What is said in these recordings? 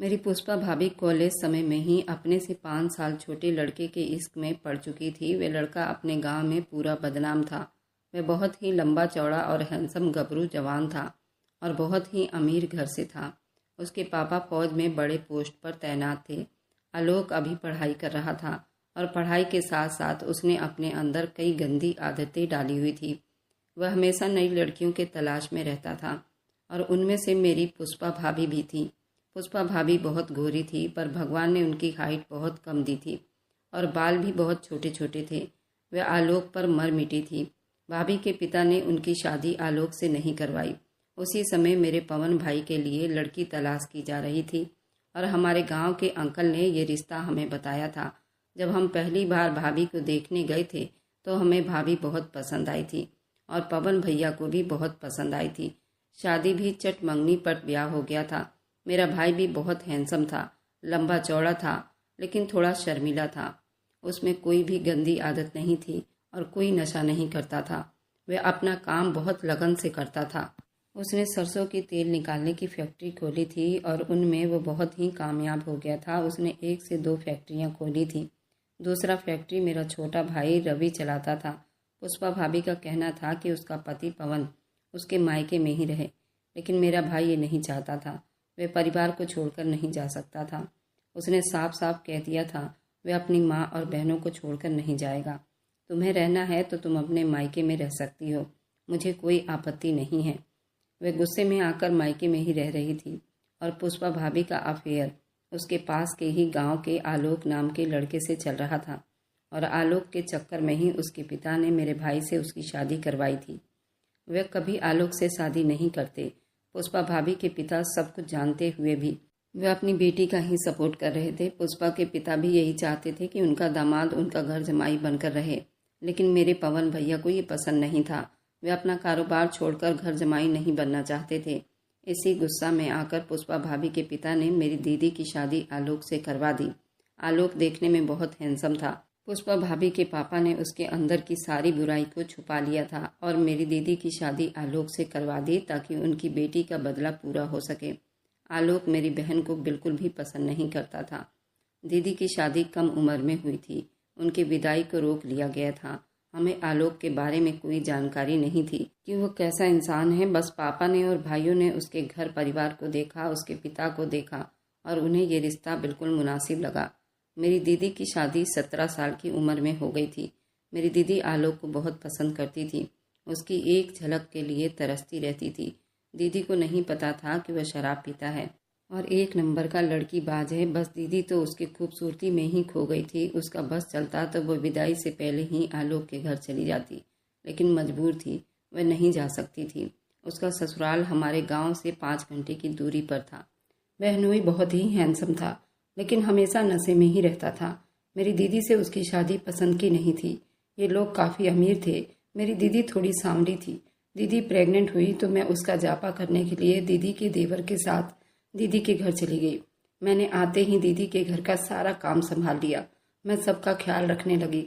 मेरी पुष्पा भाभी कॉलेज समय में ही अपने से 5 साल छोटे लड़के के इश्क में पड़ चुकी थी। वे लड़का अपने गांव में पूरा बदनाम था। वह बहुत ही लंबा चौड़ा और हैंडसम गबरू जवान था और बहुत ही अमीर घर से था। उसके पापा फौज में बड़े पोस्ट पर तैनात थे। आलोक अभी पढ़ाई कर रहा था और पढ़ाई के साथ साथ उसने अपने अंदर कई गंदी आदतें डाली हुई थी। वह हमेशा नई लड़कियों के तलाश में रहता था और उनमें से मेरी पुष्पा भाभी भी थी। पुष्पा भाभी बहुत गोरी थी, पर भगवान ने उनकी हाइट बहुत कम दी थी और बाल भी बहुत छोटे छोटे थे। वह आलोक पर मर मिटी थी। भाभी के पिता ने उनकी शादी आलोक से नहीं करवाई। उसी समय मेरे पवन भाई के लिए लड़की तलाश की जा रही थी और हमारे गांव के अंकल ने ये रिश्ता हमें बताया था। जब हम पहली बार भाभी को देखने गए थे तो हमें भाभी बहुत पसंद आई थी और पवन भैया को भी बहुत पसंद आई थी। शादी भी चट मंगनी पर ब्याह हो गया था। मेरा भाई भी बहुत हैंडसम था, लंबा चौड़ा था, लेकिन थोड़ा शर्मीला था। उसमें कोई भी गंदी आदत नहीं थी और कोई नशा नहीं करता था। वह अपना काम बहुत लगन से करता था। उसने सरसों की तेल निकालने की फैक्ट्री खोली थी और उनमें वो बहुत ही कामयाब हो गया था। उसने 1 से 2 फैक्ट्रियाँ खोली थी। दूसरा फैक्ट्री मेरा छोटा भाई रवि चलाता था। पुष्पा भाभी का कहना था कि उसका पति पवन उसके मायके में ही रहे, लेकिन मेरा भाई ये नहीं चाहता था। वह परिवार को छोड़कर नहीं जा सकता था। उसने साफ साफ कह दिया था वह अपनी माँ और बहनों को छोड़कर नहीं जाएगा। तुम्हें रहना है तो तुम अपने मायके में रह सकती हो, मुझे कोई आपत्ति नहीं है। वह गुस्से में आकर मायके में ही रह रही थी और पुष्पा भाभी का अफेयर उसके पास के ही गांव के आलोक नाम के लड़के से चल रहा था और आलोक के चक्कर में ही उसके पिता ने मेरे भाई से उसकी शादी करवाई थी। वह कभी आलोक से शादी नहीं करते। पुष्पा भाभी के पिता सब कुछ जानते हुए भी वे अपनी बेटी का ही सपोर्ट कर रहे थे। पुष्पा के पिता भी यही चाहते थे कि उनका दामाद उनका घर जमाई बनकर रहे, लेकिन मेरे पवन भैया को ये पसंद नहीं था। वे अपना कारोबार छोड़कर घर जमाई नहीं बनना चाहते थे। इसी गुस्सा में आकर पुष्पा भाभी के पिता ने मेरी दीदी की शादी आलोक से करवा दी। आलोक देखने में बहुत हैंडसम था। पुष्पा भाभी के पापा ने उसके अंदर की सारी बुराई को छुपा लिया था और मेरी दीदी की शादी आलोक से करवा दी ताकि उनकी बेटी का बदला पूरा हो सके। आलोक मेरी बहन को बिल्कुल भी पसंद नहीं करता था। दीदी की शादी कम उम्र में हुई थी। उनकी विदाई को रोक लिया गया था। हमें आलोक के बारे में कोई जानकारी नहीं थी कि वो कैसा इंसान है। बस पापा ने और भाइयों ने उसके घर परिवार को देखा, उसके पिता को देखा और उन्हें ये रिश्ता बिल्कुल मुनासिब लगा। मेरी दीदी की शादी 17 साल की उम्र में हो गई थी। मेरी दीदी आलोक को बहुत पसंद करती थी। उसकी एक झलक के लिए तरसती रहती थी। दीदी को नहीं पता था कि वह शराब पीता है और 1 नंबर का लड़की बाज है। बस दीदी तो उसकी खूबसूरती में ही खो गई थी। उसका बस चलता तो वह विदाई से पहले ही आलोक के घर चली जाती, लेकिन मजबूर थी, वह नहीं जा सकती थी। उसका ससुराल हमारे गांव से 5 घंटे की दूरी पर था। बहनोई बहुत ही हैंडसम था, लेकिन हमेशा नशे में ही रहता था। मेरी दीदी से उसकी शादी पसंद की नहीं थी। ये लोग काफ़ी अमीर थे। मेरी दीदी थोड़ी सांवली थी। दीदी प्रेग्नेंट हुई तो मैं उसका जापा करने के लिए दीदी के देवर के साथ दीदी के घर चली गई। मैंने आते ही दीदी के घर का सारा काम संभाल लिया। मैं सबका ख्याल रखने लगी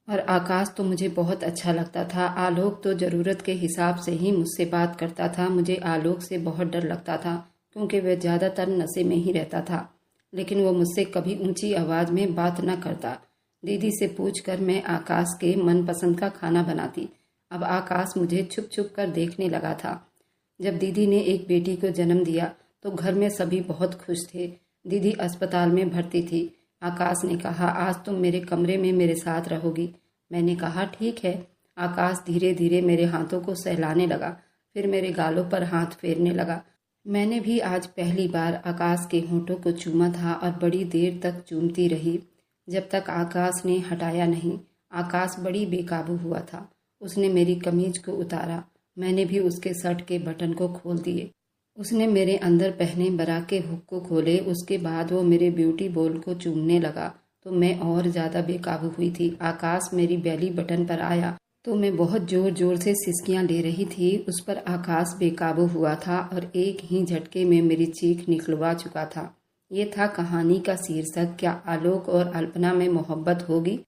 और आकाश तो मुझे बहुत अच्छा लगता था। आलोक तो ज़रूरत के हिसाब से ही मुझसे बात करता था। मुझे आलोक से बहुत डर लगता था क्योंकि वह ज़्यादातर नशे में ही रहता था, लेकिन वो मुझसे कभी ऊंची आवाज़ में बात न करता। दीदी से पूछकर मैं आकाश के मनपसंद का खाना बनाती। अब आकाश मुझे छुप छुप कर देखने लगा था। जब दीदी ने एक बेटी को जन्म दिया तो घर में सभी बहुत खुश थे। दीदी अस्पताल में भर्ती थी। आकाश ने कहा आज तुम मेरे कमरे में मेरे साथ रहोगी। मैंने कहा ठीक है। आकाश धीरे धीरे मेरे हाथों को सहलाने लगा, फिर मेरे गालों पर हाथ फेरने लगा। मैंने भी आज पहली बार आकाश के होंठों को चूमा था और बड़ी देर तक चूमती रही जब तक आकाश ने हटाया नहीं। आकाश बड़ी बेकाबू हुआ था। उसने मेरी कमीज को उतारा। मैंने भी उसके शर्ट के बटन को खोल दिए। उसने मेरे अंदर पहने बरा के हुक को खोले। उसके बाद वो मेरे ब्यूटी बॉल को चूमने लगा तो मैं और ज़्यादा बेकाबू हुई थी। आकाश मेरी बेली बटन पर आया तो मैं बहुत ज़ोर ज़ोर से सिसकियां ले रही थी। उस पर आकाश बेकाबू हुआ था और एक ही झटके में मेरी चीख निकलवा चुका था। ये था कहानी का शीर्षक। क्या आलोक और अल्पना में मोहब्बत होगी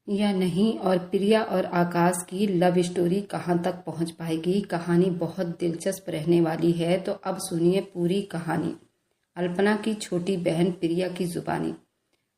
या नहीं, और प्रिया और आकाश की लव स्टोरी कहाँ तक पहुँच पाएगी। कहानी बहुत दिलचस्प रहने वाली है, तो अब सुनिए पूरी कहानी। अल्पना की छोटी बहन प्रिया की जुबानी।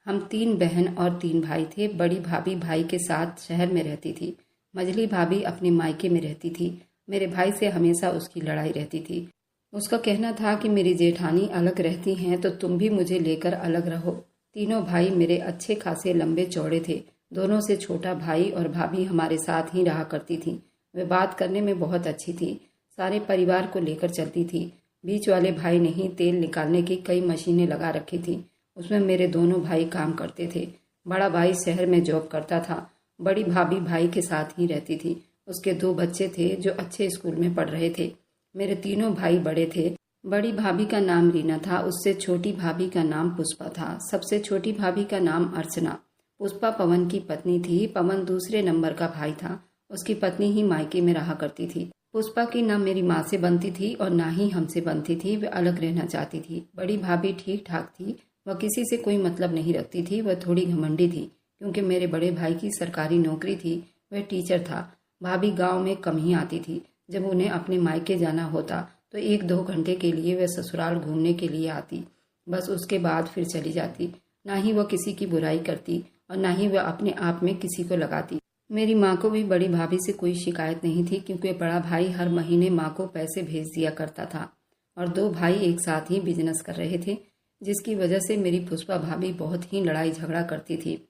हम 3 बहन और 3 भाई थे। बड़ी भाभी भाई के साथ शहर में रहती थी। मझली भाभी अपने मायके में रहती थी। मेरे भाई से हमेशा उसकी लड़ाई रहती थी। उसका कहना था कि मेरी जेठानी अलग रहती हैं तो तुम भी मुझे लेकर अलग रहो। तीनों भाई मेरे अच्छे खासे लंबे चौड़े थे। दोनों से छोटा भाई और भाभी हमारे साथ ही रहा करती थी। वे बात करने में बहुत अच्छी थी। सारे परिवार को लेकर चलती थी। बीच वाले भाई ने ही तेल निकालने की कई मशीनें लगा रखी थी। उसमें मेरे दोनों भाई काम करते थे। बड़ा भाई शहर में जॉब करता था। बड़ी भाभी भाई के साथ ही रहती थी। उसके 2 बच्चे थे जो अच्छे स्कूल में पढ़ रहे थे। मेरे तीनों भाई बड़े थे। बड़ी भाभी का नाम रीना था। उससे छोटी भाभी का नाम पुष्पा था। सबसे छोटी भाभी का नाम अर्चना। पुष्पा पवन की पत्नी थी। पवन दूसरे नंबर का भाई था। उसकी पत्नी ही मायके में रहा करती थी। पुष्पा की ना मेरी माँ से बनती थी और ना ही हमसे बनती थी। वह अलग रहना चाहती थी। बड़ी भाभी ठीक ठाक थी। वह किसी से कोई मतलब नहीं रखती थी। वह थोड़ी घमंडी थी क्योंकि मेरे बड़े भाई की सरकारी नौकरी थी। वह टीचर था। भाभी गांव में कम ही आती थी। जब उन्हें अपने मायके जाना होता तो 1-2 घंटे के लिए वह ससुराल घूमने के लिए आती। बस उसके बाद फिर चली जाती। ना ही वह किसी की बुराई करती और ना ही वह अपने आप में किसी को लगाती। मेरी माँ को भी बड़ी भाभी से कोई शिकायत नहीं थी क्योंकि बड़ा भाई हर महीने माँ को पैसे भेज दिया करता था और 2 भाई एक साथ ही बिजनेस कर रहे थे, जिसकी वजह से मेरी पुष्पा भाभी बहुत ही लड़ाई झगड़ा करती थी।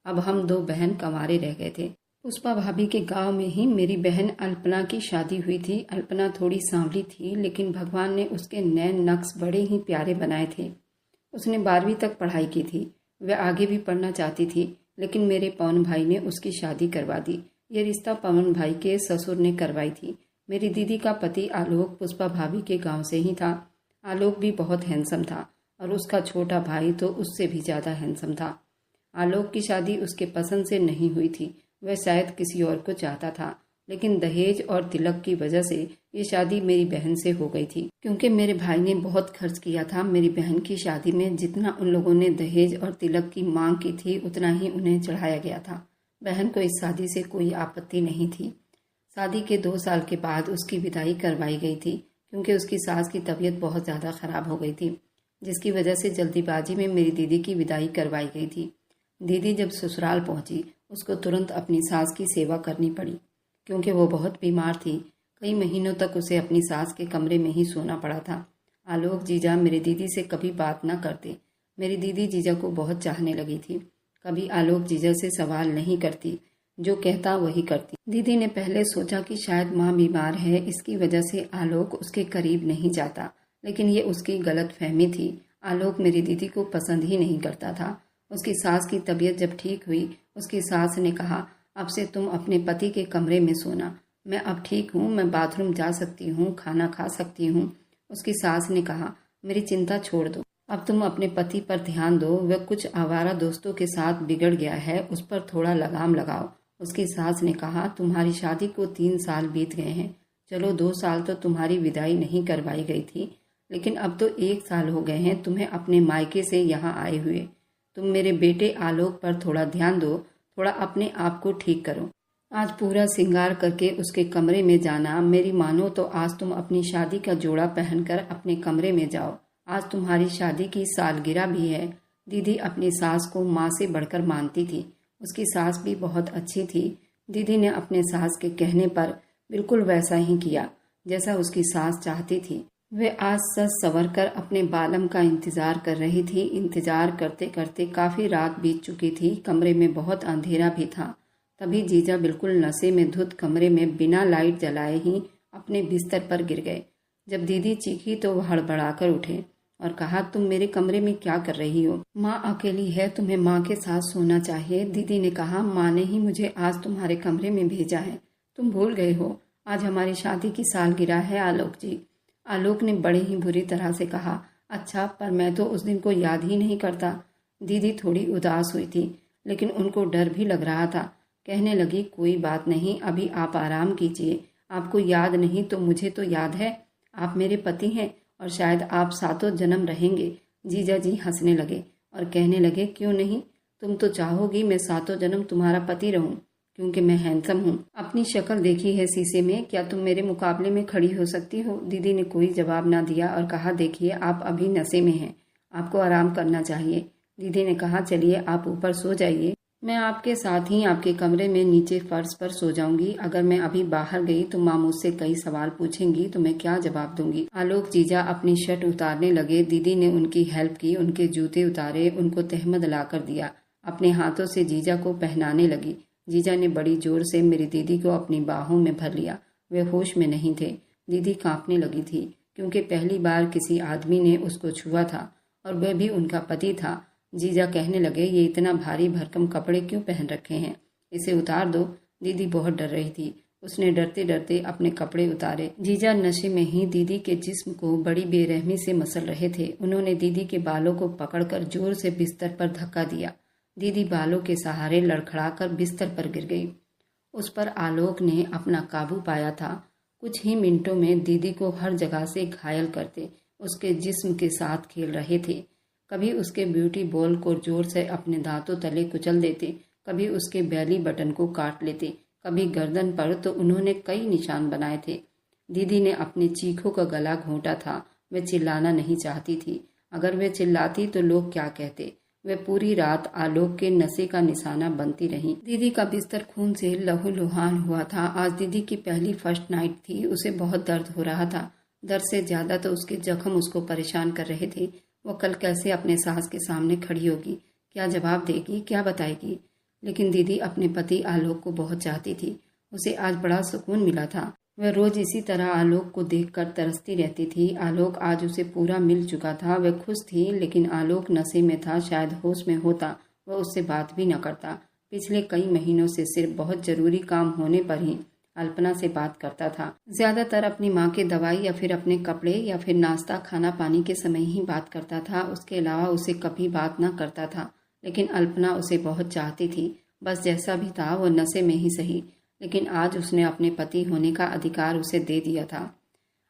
अब हम 2 बहन कंवारे रह गए थे। पुष्पा भाभी के गांव में ही मेरी बहन अल्पना की शादी हुई थी। अल्पना थोड़ी सांवली थी लेकिन भगवान ने उसके नैन नक्श बड़े ही प्यारे बनाए थे। उसने 12वीं तक पढ़ाई की थी। वह आगे भी पढ़ना चाहती थी लेकिन मेरे पवन भाई ने उसकी शादी करवा दी। ये रिश्ता पवन भाई के ससुर ने करवाई थी। मेरी दीदी का पति आलोक पुष्पा भाभी के गांव से ही था। आलोक भी बहुत हैंडसम था और उसका छोटा भाई तो उससे भी ज़्यादा हैंडसम था। आलोक की शादी उसके पसंद से नहीं हुई थी। वह शायद किसी और को चाहता था, लेकिन दहेज और तिलक की वजह से ये शादी मेरी बहन से हो गई थी। क्योंकि मेरे भाई ने बहुत खर्च किया था मेरी बहन की शादी में। जितना उन लोगों ने दहेज और तिलक की मांग की थी उतना ही उन्हें चढ़ाया गया था। बहन को इस शादी से कोई आपत्ति नहीं थी। शादी के 2 साल के बाद उसकी विदाई करवाई गई थी क्योंकि उसकी सास की तबीयत बहुत ज़्यादा खराब हो गई थी, जिसकी वजह से जल्दीबाजी में मेरी दीदी की विदाई करवाई गई थी। दीदी जब ससुराल पहुंची उसको तुरंत अपनी सास की सेवा करनी पड़ी क्योंकि वो बहुत बीमार थी। कई महीनों तक उसे अपनी सास के कमरे में ही सोना पड़ा था। आलोक जीजा मेरी दीदी से कभी बात न करते। मेरी दीदी जीजा को बहुत चाहने लगी थी। कभी आलोक जीजा से सवाल नहीं करती, जो कहता वही करती। दीदी ने पहले सोचा कि शायद माँ बीमार है, इसकी वजह से आलोक उसके करीब नहीं जाता, लेकिन ये उसकी गलत फहमी थी। आलोक मेरी दीदी को पसंद ही नहीं करता था। उसकी सास की तबीयत जब ठीक हुई, उसकी सास ने कहा, अब से तुम अपने पति के कमरे में सोना। मैं अब ठीक हूँ, मैं बाथरूम जा सकती हूँ, खाना खा सकती हूँ। उसकी सास ने कहा, मेरी चिंता छोड़ दो, अब तुम अपने पति पर ध्यान दो। वह कुछ आवारा दोस्तों के साथ बिगड़ गया है, उस पर थोड़ा लगाम लगाओ। उसकी सास ने कहा, तुम्हारी शादी को 3 साल बीत गए हैं। चलो 2 साल तो तुम्हारी विदाई नहीं करवाई गई थी, लेकिन अब तो 1 साल हो गए हैं तुम्हें अपने मायके से यहाँ आए हुए। तुम मेरे बेटे आलोक पर थोड़ा ध्यान दो, थोड़ा अपने आप को ठीक करो। आज पूरा श्रृंगार करके उसके कमरे में जाना। मेरी मानो तो आज तुम अपनी शादी का जोड़ा पहनकर अपने कमरे में जाओ। आज तुम्हारी शादी की सालगिरह भी है। दीदी अपनी सास को माँ से बढ़कर मानती थी। उसकी सास भी बहुत अच्छी थी। दीदी ने अपने सास के कहने पर बिल्कुल वैसा ही किया जैसा उसकी सास चाहती थी। वे आज सज संवर कर अपने बालम का इंतजार कर रही थी। इंतजार करते करते काफी रात बीत चुकी थी। कमरे में बहुत अंधेरा भी था। तभी जीजा बिल्कुल नशे में धुत कमरे में बिना लाइट जलाए ही अपने बिस्तर पर गिर गए। जब दीदी चीखी तो वह हड़बड़ाकर उठे और कहा, तुम मेरे कमरे में क्या कर रही हो? माँ अकेली है, तुम्हें माँ के साथ सोना चाहिए। दीदी ने कहा, माँ ने ही मुझे आज तुम्हारे कमरे में भेजा है। तुम भूल गए हो, आज हमारी शादी की सालगिरह है आलोक जी। आलोक ने बड़े ही बुरी तरह से कहा, अच्छा, पर मैं तो उस दिन को याद ही नहीं करता। दीदी थोड़ी उदास हुई थी, लेकिन उनको डर भी लग रहा था। कहने लगी, कोई बात नहीं, अभी आप आराम कीजिए। आपको याद नहीं तो मुझे तो याद है। आप मेरे पति हैं और शायद आप 7 जन्म रहेंगे। जीजा जी हंसने लगे और कहने लगे, क्यों नहीं, तुम तो चाहोगी मैं 7 जन्म तुम्हारा पति रहूं, क्योंकि मैं हैंडसम हूँ। अपनी शक्ल देखी है शीशे में, क्या तुम मेरे मुकाबले में खड़ी हो सकती हो? दीदी ने कोई जवाब ना दिया और कहा, देखिए आप अभी नशे में हैं, आपको आराम करना चाहिए। दीदी ने कहा, चलिए आप ऊपर सो जाइए, मैं आपके साथ ही आपके कमरे में नीचे फर्श पर सो जाऊंगी। अगर मैं अभी बाहर गई तो माँ मुझसे कई सवाल पूछेंगी तो मैं क्या जवाब दूंगी। आलोक जीजा अपनी शर्ट उतारने लगे। दीदी ने उनकी हेल्प की, उनके जूते उतारे, उनको तहमद ला कर दिया, अपने हाथों से जीजा को पहनाने लगी। जीजा ने बड़ी जोर से मेरी दीदी को अपनी बाहों में भर लिया। वे होश में नहीं थे। दीदी कांपने लगी थी क्योंकि पहली बार किसी आदमी ने उसको छुआ था और वह भी उनका पति था। जीजा कहने लगे, ये इतना भारी भरकम कपड़े क्यों पहन रखे हैं, इसे उतार दो। दीदी बहुत डर रही थी, उसने डरते डरते अपने कपड़े उतारे। जीजा नशे में ही दीदी के जिस्म को बड़ी बेरहमी से मसल रहे थे। उन्होंने दीदी के बालों को पकड़कर जोर से बिस्तर पर धक्का दिया। दीदी बालों के सहारे लड़खड़ाकर बिस्तर पर गिर गई। उस पर आलोक ने अपना काबू पाया था। कुछ ही मिनटों में दीदी को हर जगह से घायल करते उसके जिस्म के साथ खेल रहे थे। कभी उसके ब्यूटी बॉल को जोर से अपने दांतों तले कुचल देते, कभी उसके बैली बटन को काट लेते, कभी गर्दन पर तो उन्होंने कई निशान बनाए थे। दीदी ने अपने चीखों का गला घोंटा था। वह चिल्लाना नहीं चाहती थी। अगर वह चिल्लाती तो लोग क्या कहते। वह पूरी रात आलोक के नशे का निशाना बनती रही। दीदी का बिस्तर खून से लहूलुहान हुआ था। आज दीदी की पहली फर्स्ट नाइट थी। उसे बहुत दर्द हो रहा था। दर्द से ज्यादा तो उसके जख्म उसको परेशान कर रहे थे। वो कल कैसे अपने सास के सामने खड़ी होगी, क्या जवाब देगी, क्या बताएगी। लेकिन दीदी अपने पति आलोक को बहुत चाहती थी। उसे आज बड़ा सुकून मिला था। वह रोज इसी तरह आलोक को देखकर तरसती रहती थी। आलोक आज उसे पूरा मिल चुका था। वह खुश थी, लेकिन आलोक नशे में था। शायद होश में होता वह उससे बात भी न करता। पिछले कई महीनों से सिर्फ बहुत जरूरी काम होने पर ही अल्पना से बात करता था। ज्यादातर अपनी माँ के दवाई या फिर अपने कपड़े या फिर नाश्ता खाना पानी के समय ही बात करता था। उसके अलावा उसे कभी बात न करता था। लेकिन अल्पना उसे बहुत चाहती थी। बस जैसा भी था वो नशे में ही सही, लेकिन आज उसने अपने पति होने का अधिकार उसे दे दिया था।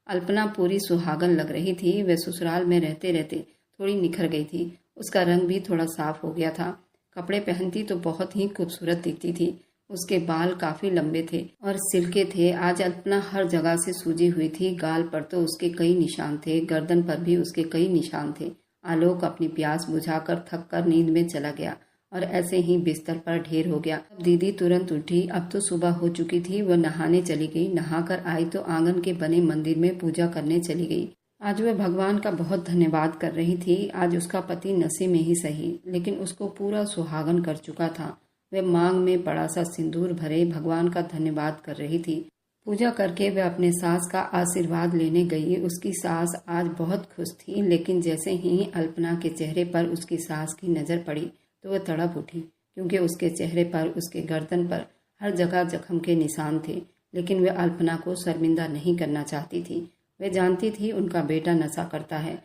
अल्पना पूरी सुहागन लग रही थी। वह ससुराल में रहते रहते थोड़ी निखर गई थी। उसका रंग भी थोड़ा साफ हो गया था। कपड़े पहनती तो बहुत ही खूबसूरत दिखती थी। उसके बाल काफी लंबे थे और सिल्के थे। आज अल्पना हर जगह से सूजी हुई थी। गाल पर तो उसके कई निशान थे, गर्दन पर भी उसके कई निशान थे। आलोक अपनी प्यास बुझाकर थक कर नींद में चला गया और ऐसे ही बिस्तर पर ढेर हो गया। दीदी तुरंत उठी। अब तो सुबह हो चुकी थी। वह नहाने चली गई। नहाकर आई तो आंगन के बने मंदिर में पूजा करने चली गई। आज वह भगवान का बहुत धन्यवाद कर रही थी। आज उसका पति नशे में ही सही, लेकिन उसको पूरा सुहागन कर चुका था। वह मांग में बड़ा सा सिंदूर भरे भगवान का धन्यवाद कर रही थी। पूजा करके वह अपने सास का आशीर्वाद लेने गई। उसकी सास आज बहुत खुश थी, लेकिन जैसे ही अल्पना के चेहरे पर उसकी सास की नजर पड़ी तो वह तड़प उठी, क्योंकि उसके चेहरे पर, उसके गर्दन पर हर जगह जख्म के निशान थे। लेकिन वह अल्पना को शर्मिंदा नहीं करना चाहती थी। वह जानती थी उनका बेटा नशा करता है।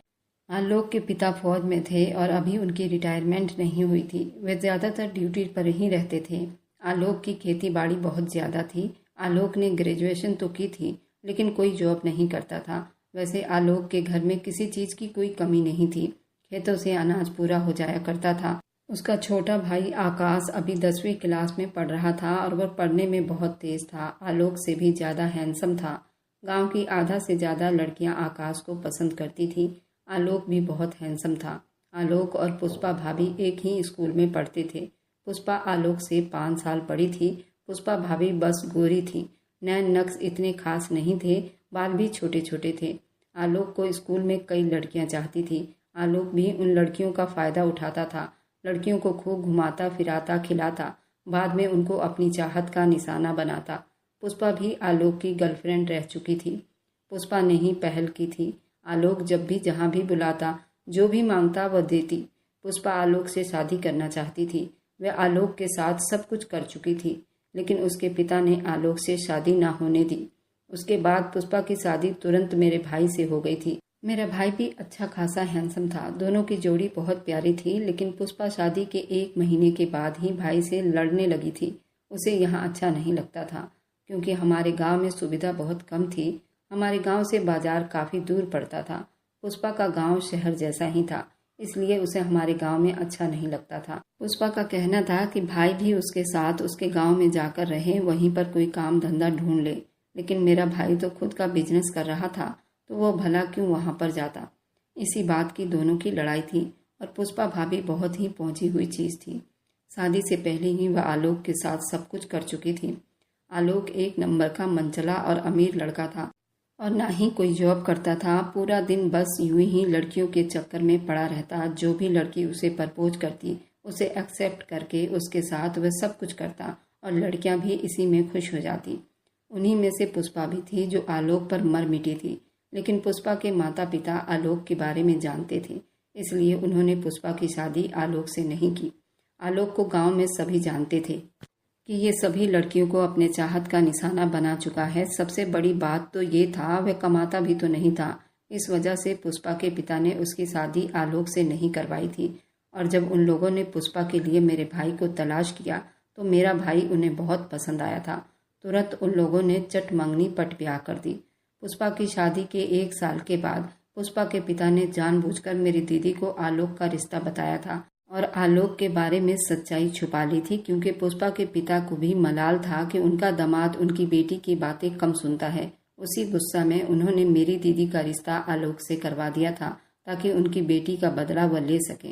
आलोक के पिता फौज में थे और अभी उनकी रिटायरमेंट नहीं हुई थी। वे ज्यादातर ड्यूटी पर ही रहते थे। आलोक की खेती बाड़ी बहुत ज्यादा थी। आलोक ने ग्रेजुएशन तो की थी, लेकिन कोई जॉब नहीं करता था। वैसे आलोक के घर में किसी चीज की कोई कमी नहीं थी। खेतों से अनाज पूरा हो जाया करता था। उसका छोटा भाई आकाश अभी 10वीं क्लास में पढ़ रहा था और वह पढ़ने में बहुत तेज था। आलोक से भी ज्यादा हैंडसम था। गांव की आधा से ज्यादा लड़कियां आकाश को पसंद करती थी। आलोक भी बहुत हैंडसम था। आलोक और पुष्पा भाभी एक ही स्कूल में पढ़ते थे। पुष्पा आलोक से 5 साल बड़ी थी। पुष्पा भाभी बस गोरी थी। नैन नक्श इतने खास नहीं थे, बाल भी छोटे छोटे थे। आलोक को स्कूल में कई लड़कियां चाहती थी। आलोक भी उन लड़कियों का फायदा उठाता था। लड़कियों को खूब घुमाता फिराता खिलाता, बाद में उनको अपनी चाहत का निशाना बनाता। पुष्पा भी आलोक की गर्लफ्रेंड रह चुकी थी। पुष्पा ने ही पहल की थी। आलोक जब भी जहाँ भी बुलाता, जो भी मांगता वह देती। पुष्पा आलोक से शादी करना चाहती थी। वह आलोक के साथ सब कुछ कर चुकी थी, लेकिन उसके पिता ने आलोक से शादी ना होने दी। उसके बाद पुष्पा की शादी तुरंत मेरे भाई से हो गई थी। मेरा भाई भी अच्छा खासा हैंडसम था। दोनों की जोड़ी बहुत प्यारी थी, लेकिन पुष्पा शादी के 1 महीने के बाद ही भाई से लड़ने लगी थी। उसे यहाँ अच्छा नहीं लगता था, क्योंकि हमारे गांव में सुविधा बहुत कम थी। हमारे गांव से बाजार काफी दूर पड़ता था। पुष्पा का गांव शहर जैसा ही था। इसलिए उसे हमारे गांव में अच्छा नहीं लगता था। पुष्पा का कहना था कि भाई भी उसके साथ उसके गांव में जाकर रहे, वहीं पर कोई काम धंधा ढूंढ ले। लेकिन मेरा भाई तो खुद का बिजनेस कर रहा था, तो वो भला क्यों वहां पर जाता। इसी बात की दोनों की लड़ाई थी और पुष्पा भाभी बहुत ही पहुंची हुई चीज थी। शादी से पहले ही वह आलोक के साथ सब कुछ कर चुकी थी। आलोक एक नंबर का मनचला और अमीर लड़का था और ना ही कोई जॉब करता था। पूरा दिन बस यूं ही लड़कियों के चक्कर में पड़ा रहता। जो भी लड़की उसे प्रपोज करती उसे एक्सेप्ट करके उसके साथ वह सब कुछ करता और लड़कियां भी इसी में खुश हो जाती। उन्हीं में से पुष्पा भी थी जो आलोक पर मर मिटी थी। लेकिन पुष्पा के माता पिता आलोक के बारे में जानते थे, इसलिए उन्होंने पुष्पा की शादी आलोक से नहीं की। आलोक को गांव में सभी जानते थे कि ये सभी लड़कियों को अपने चाहत का निशाना बना चुका है। सबसे बड़ी बात तो ये था वह कमाता भी तो नहीं था। इस वजह से पुष्पा के पिता ने उसकी शादी आलोक से नहीं करवाई थी। और जब उन लोगों ने पुष्पा के लिए मेरे भाई को तलाश किया तो मेरा भाई उन्हें बहुत पसंद आया था। तुरंत उन लोगों ने चट मंगनी पट ब्याह कर दी। पुष्पा की शादी के 1 साल के बाद पुष्पा के पिता ने जानबूझकर मेरी दीदी को आलोक का रिश्ता बताया था और आलोक के बारे में सच्चाई छुपा ली थी, क्योंकि पुष्पा के पिता को भी मलाल था कि उनका दामाद उनकी बेटी की बातें कम सुनता है। उसी गुस्सा में उन्होंने मेरी दीदी का रिश्ता आलोक से करवा दिया था ताकि उनकी बेटी का बदला वह ले सके।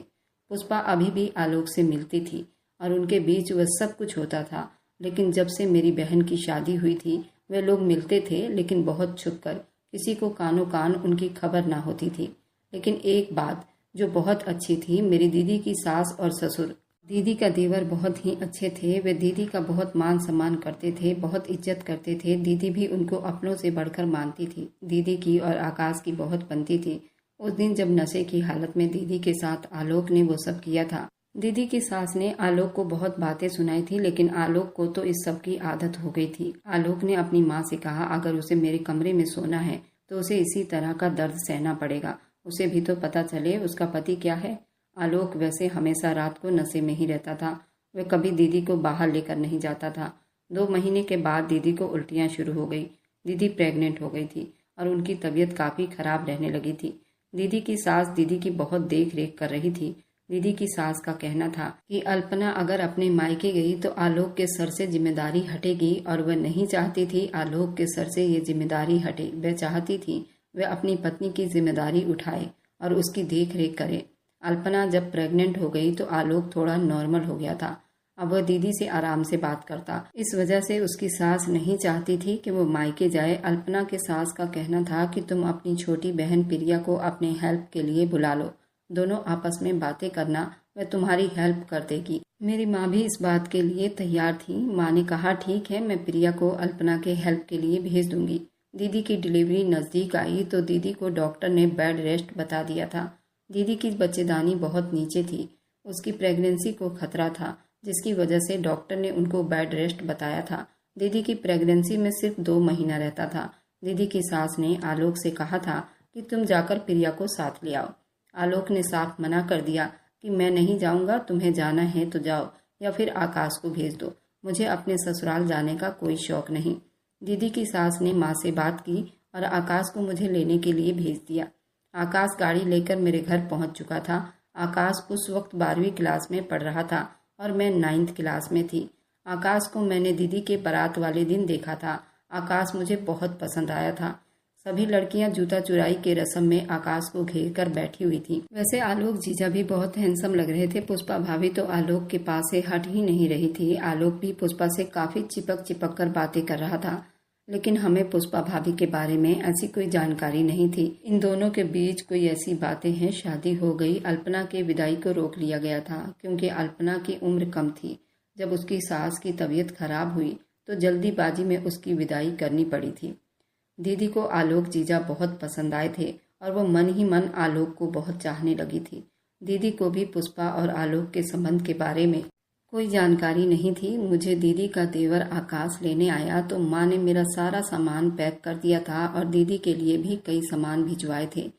पुष्पा अभी भी आलोक से मिलती थी और उनके बीच वह सब कुछ होता था। लेकिन जब से मेरी बहन की शादी हुई थी वे लोग मिलते थे, लेकिन बहुत छुपकर, किसी को कानों कान उनकी खबर ना होती थी। लेकिन एक बात जो बहुत अच्छी थी, मेरी दीदी की सास और ससुर, दीदी का देवर बहुत ही अच्छे थे। वे दीदी का बहुत मान सम्मान करते थे, बहुत इज्जत करते थे। दीदी भी उनको अपनों से बढ़कर मानती थी। दीदी की और आकाश की बहुत बनती थी। उस दिन जब नशे की हालत में दीदी के साथ आलोक ने वो सब किया था, दीदी की सास ने आलोक को बहुत बातें सुनाई थी, लेकिन आलोक को तो इस सब की आदत हो गई थी। आलोक ने अपनी माँ से कहा अगर उसे मेरे कमरे में सोना है तो उसे इसी तरह का दर्द सहना पड़ेगा। उसे भी तो पता चले उसका पति क्या है। आलोक वैसे हमेशा रात को नशे में ही रहता था। वह कभी दीदी को बाहर लेकर नहीं जाता था। 2 महीने के बाद दीदी को उल्टियाँ शुरू हो गई। दीदी प्रेग्नेंट हो गई थी और उनकी तबीयत काफ़ी खराब रहने लगी थी। दीदी की सास दीदी की बहुत देख रेख कर रही थी। दीदी की सास का कहना था कि अल्पना अगर अपने मायके गई तो आलोक के सर से जिम्मेदारी हटेगी, और वह नहीं चाहती थी आलोक के सर से ये जिम्मेदारी हटे। वह चाहती थी वह अपनी पत्नी की जिम्मेदारी उठाए और उसकी देख रेख करे। अल्पना जब प्रेग्नेंट हो गई तो आलोक थोड़ा नॉर्मल हो गया था। अब वह दीदी से आराम से बात करता। इस वजह से उसकी सास नहीं चाहती थी कि वो मायके जाए। अल्पना के सास का कहना था कि तुम अपनी छोटी बहन प्रिया को अपने हेल्प के लिए बुला लो, दोनों आपस में बातें करना, वह तुम्हारी हेल्प कर देगी। मेरी माँ भी इस बात के लिए तैयार थी। माँ ने कहा ठीक है, मैं प्रिया को अल्पना के हेल्प के लिए भेज दूंगी। दीदी की डिलीवरी नज़दीक आई तो दीदी को डॉक्टर ने बेड रेस्ट बता दिया था। दीदी की बच्चेदानी बहुत नीचे थी। उसकी प्रेगनेंसी को खतरा था, जिसकी वजह से डॉक्टर ने उनको बेड रेस्ट बताया था। दीदी की प्रेगनेंसी में सिर्फ 2 महीना रहता था। दीदी की सास ने आलोक से कहा था कि तुम जाकर प्रिया को साथ ले आओ। आलोक ने साफ मना कर दिया कि मैं नहीं जाऊंगा, तुम्हें जाना है तो जाओ या फिर आकाश को भेज दो, मुझे अपने ससुराल जाने का कोई शौक नहीं। दीदी की सास ने माँ से बात की और आकाश को मुझे लेने के लिए भेज दिया। आकाश गाड़ी लेकर मेरे घर पहुंच चुका था। आकाश उस वक्त 12वीं क्लास में पढ़ रहा था और मैं 9th क्लास में थी। आकाश को मैंने दीदी के बारात वाले दिन देखा था। आकाश मुझे बहुत पसंद आया था। सभी लड़कियां जूता चुराई के रस्म में आकाश को घेर कर बैठी हुई थी। वैसे आलोक जीजा भी बहुत हैंडसम लग रहे थे। पुष्पा भाभी तो आलोक के पास से हट ही नहीं रही थी। आलोक भी पुष्पा से काफी चिपक कर बातें कर रहा था, लेकिन हमें पुष्पा भाभी के बारे में ऐसी कोई जानकारी नहीं थी। इन दोनों के बीच कोई ऐसी बातें हैं। शादी हो गई। अल्पना के विदाई को रोक लिया गया था क्योंकि अल्पना की उम्र कम थी। जब उसकी सास की तबीयत खराब हुई तो जल्दीबाजी में उसकी विदाई करनी पड़ी थी। दीदी को आलोक जीजा बहुत पसंद आए थे और वो मन ही मन आलोक को बहुत चाहने लगी थी। दीदी को भी पुष्पा और आलोक के संबंध के बारे में कोई जानकारी नहीं थी। मुझे दीदी का देवर आकाश लेने आया तो माँ ने मेरा सारा सामान पैक कर दिया था और दीदी के लिए भी कई सामान भिजवाए थे।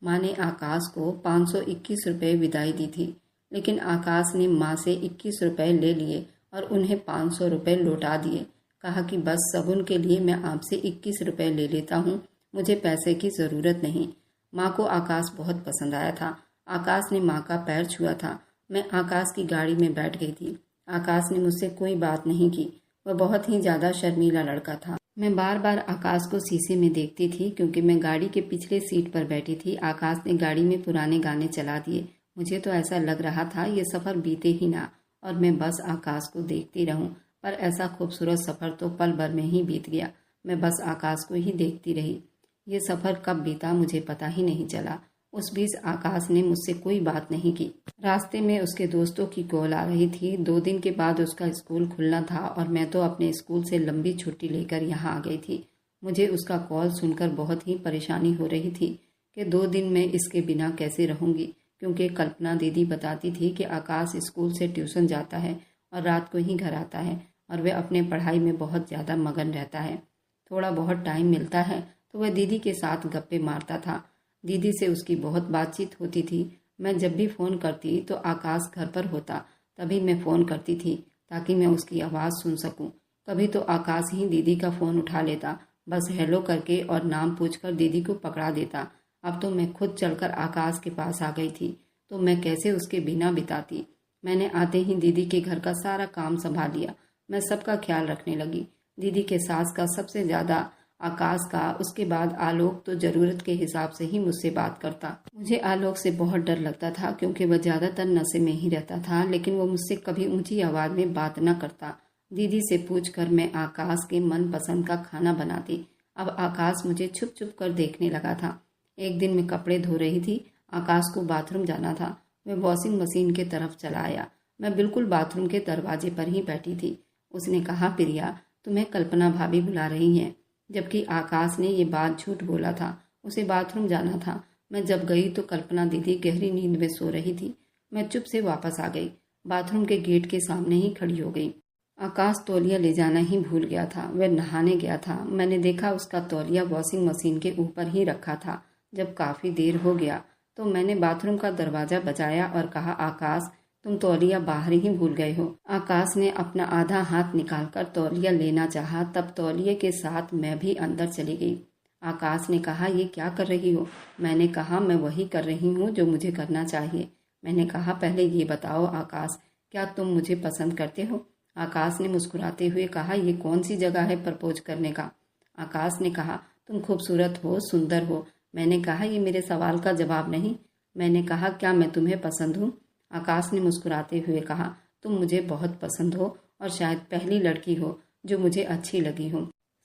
माँ ने आकाश को 521 रुपये विदाई दी थी, लेकिन आकाश ने माँ से 21 रुपये ले लिए और उन्हें 500 रुपये लौटा दिए। कहा कि बस शगुन के लिए मैं आपसे 21 रुपये ले लेता हूँ, मुझे पैसे की ज़रूरत नहीं। माँ को आकाश बहुत पसंद आया था। आकाश ने माँ का पैर छुआ था। मैं आकाश की गाड़ी में बैठ गई थी। आकाश ने मुझसे कोई बात नहीं की। वह बहुत ही ज़्यादा शर्मीला लड़का था। मैं बार बार आकाश को शीशे में देखती थी क्योंकि मैं गाड़ी के पिछले सीट पर बैठी थी। आकाश ने गाड़ी में पुराने गाने चला दिए। मुझे तो ऐसा लग रहा था ये सफ़र बीते ही ना और मैं बस आकाश को देखती रहूं, पर ऐसा खूबसूरत सफ़र तो पल भर में ही बीत गया। मैं बस आकाश को ही देखती रही। ये सफ़र कब बीता मुझे पता ही नहीं चला। उस बीच आकाश ने मुझसे कोई बात नहीं की। रास्ते में उसके दोस्तों की कॉल आ रही थी। 2 दिन के बाद उसका स्कूल खुलना था और मैं तो अपने स्कूल से लंबी छुट्टी लेकर यहाँ आ गई थी। मुझे उसका कॉल सुनकर बहुत ही परेशानी हो रही थी कि 2 दिन में इसके बिना कैसे रहूँगी, क्योंकि कल्पना दीदी बताती थी कि आकाश स्कूल से ट्यूशन जाता है और रात को ही घर आता है और वह अपने पढ़ाई में बहुत ज़्यादा मगन रहता है। थोड़ा बहुत टाइम मिलता है तो वह दीदी के साथ गप्पे मारता था। दीदी से उसकी बहुत बातचीत होती थी। मैं जब भी फ़ोन करती तो आकाश घर पर होता, तभी मैं फ़ोन करती थी ताकि मैं उसकी आवाज़ सुन सकूं। कभी तो आकाश ही दीदी का फ़ोन उठा लेता, बस हेलो करके और नाम पूछकर दीदी को पकड़ा देता। अब तो मैं खुद चलकर आकाश के पास आ गई थी, तो मैं कैसे उसके बिना बिताती। मैंने आते ही दीदी के घर का सारा काम संभाल लिया। मैं सबका ख्याल रखने लगी। दीदी के सास का सबसे ज़्यादा, आकाश का, उसके बाद आलोक तो ज़रूरत के हिसाब से ही मुझसे बात करता। मुझे आलोक से बहुत डर लगता था क्योंकि वह ज़्यादातर नशे में ही रहता था, लेकिन वो मुझसे कभी ऊंची आवाज़ में बात न करता। दीदी से पूछकर मैं आकाश के मनपसंद का खाना बनाती। अब आकाश मुझे छुप छुप कर देखने लगा था। एक दिन मैं कपड़े धो रही थी। आकाश को बाथरूम जाना था। मैं वॉशिंग मशीन के तरफ चला आया। मैं बिल्कुल बाथरूम के दरवाजे पर ही बैठी थी। उसने कहा, प्रिया, तुम्हें कल्पना भाभी बुला रही हैं। जबकि आकाश ने ये बात झूठ बोला था। उसे बाथरूम जाना था। मैं जब गई तो कल्पना दीदी गहरी नींद में सो रही थी। मैं चुप से वापस आ गई। बाथरूम के गेट के सामने ही खड़ी हो गई। आकाश तौलिया ले जाना ही भूल गया था। वह नहाने गया था। मैंने देखा उसका तौलिया वॉशिंग मशीन के ऊपर ही रखा था। जब काफ़ी देर हो गया तो मैंने बाथरूम का दरवाज़ा बजाया और कहा, आकाश, तुम तौलिया बाहर ही भूल गए हो। आकाश ने अपना आधा हाथ निकालकर तौलिया लेना चाहा, तब तौलिए के साथ मैं भी अंदर चली गई। आकाश ने कहा, ये क्या कर रही हो? मैंने कहा, मैं वही कर रही हूँ जो मुझे करना चाहिए। मैंने कहा, पहले ये बताओ आकाश, क्या तुम मुझे पसंद करते हो? आकाश ने मुस्कुराते हुए कहा, ये कौन सी जगह है प्रपोज करने का? आकाश ने कहा, तुम खूबसूरत हो, सुंदर हो। मैंने कहा, ये मेरे सवाल का जवाब नहीं। मैंने कहा, क्या मैं तुम्हें पसंद हूँ? आकाश ने मुस्कुराते हुए कहा, तुम मुझे बहुत पसंद हो और शायद पहली लड़की हो जो मुझे अच्छी लगी हो।